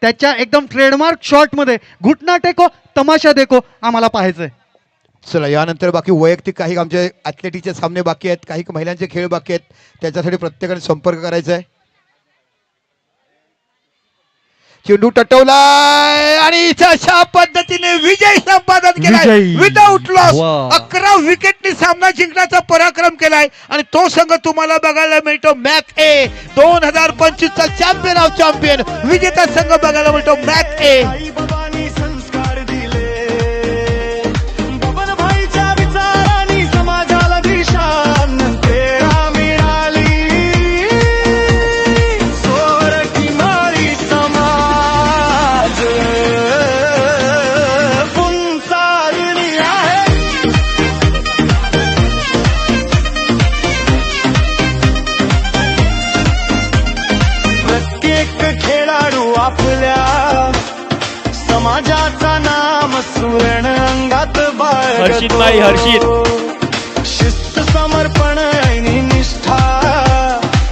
त्याच्या एकदम trademark shot मध्ये घुटना टेको तमाशा देखो आम्हाला पाहायचंय. चला यानंतर बाकी वैयक्तिक काही आमचे ॲथलेटिकचे सामने बाकी आहेत, काही महिलांचे खेळ बाकी आहेत, त्याच्यासाठी प्रत्येकाने संपर्क करायचा आहे. चेंडू टटवलाय आणि अशा पद्धतीने विजय संपादन केलाय विदाउट लॉस. 11 विकेटनी सामना जिंकण्याचा पराक्रम केलाय आणि तो संघ तुम्हाला बघायला मिळतो मॅच ए 2025 चा चॅम्पियन ऑफ चॅम्पियन विजेता संघ बघायला मिळतो मॅच ए. समाजाचा नाम सुवर्ण अंगात बाळ हर्षित नाही हर्षित शिस्त समर्पण आणि निष्ठा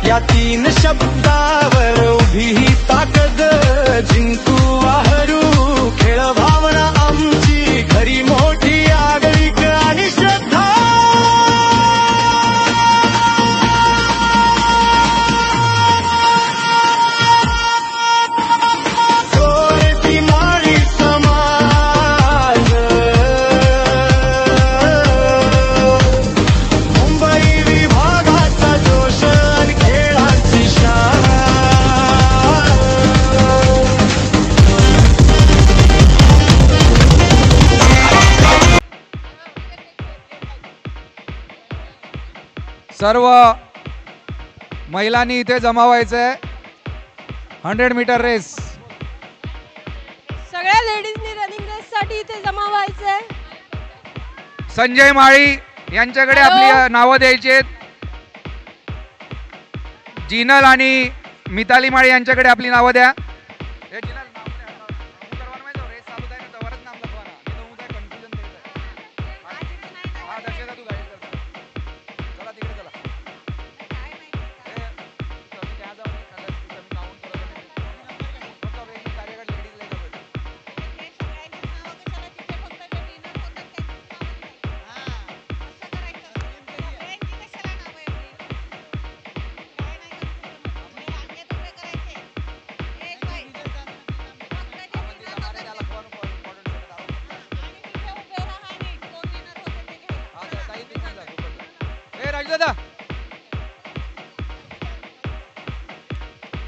या 3 शब्दावर उभी ही ताकद जिंकू हरू खेळ भावना आमची घरी मोठी आगळीक आणि श्रद्धा. सर्व महिलांनी इथे जमा व्हायचंय. 100 मीटर रेस. सगळ्या लेडीजनी रनिंग रेस साठी इथे जमा व्हायचंय. संजय माळी यांच्याकडे आपली नावं द्यायची आहेत. जिनल आणि मिताली माळी यांच्याकडे आपली नावं द्या.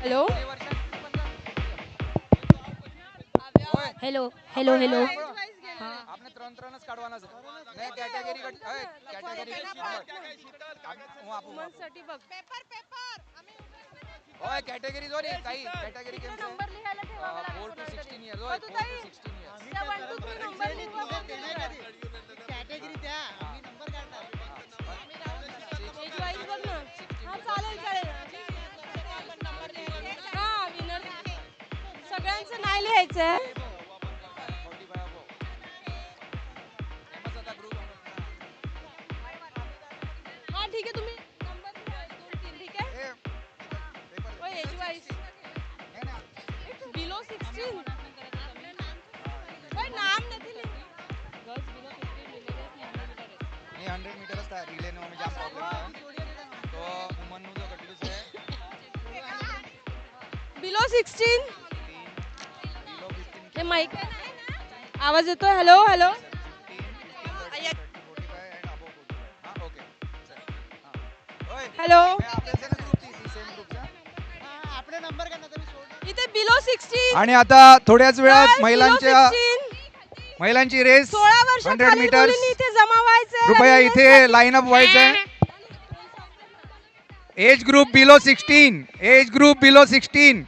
हॅलो हॅलो हॅलो हॅलो आपने तुरंत काढवाना नया कैटेगरी साठी बघ पेपर ओए कैटेगरी जो रे ताई कैटेगरी के नंबर लिहायला ठेवा मला 4 to 16 इयर्स ओए 4 to 16 इयर्स 1 2 3 नंबर लिहा कॅटेगरी द्या आम्ही नंबर काढणार. एज वाईज बघ ना. हा चालेल चालेल. हा विनर सगळ्यांचं नाही लिहायचंय. हा ठीक आहे तुम्ही नंबर लिहा 1 2 3 ठीक आहे. ओए एज वाईज बिलो 16 ओए नाम નથી लिहिलं. गर्ल्स बिलो 15 लिहिलेले नहीं 100 मीटर था रिले में जाम प्रॉब्लम था तो वुमन नु जो कंटिन्यूस है बिलो 16 हे माइक आवाज येतोय. हॅलो हॅलो हॅलो आपले नंबर काढणार तुम्ही सोड. इथे बिलो 16 आणि आता थोड्याच वेळात Girls महिलांची रेस 16 वर्ष 100 मीटर इथे जमा व्हायचंय. कृपया इथे लाईन अप व्हायचंय. Age group below 16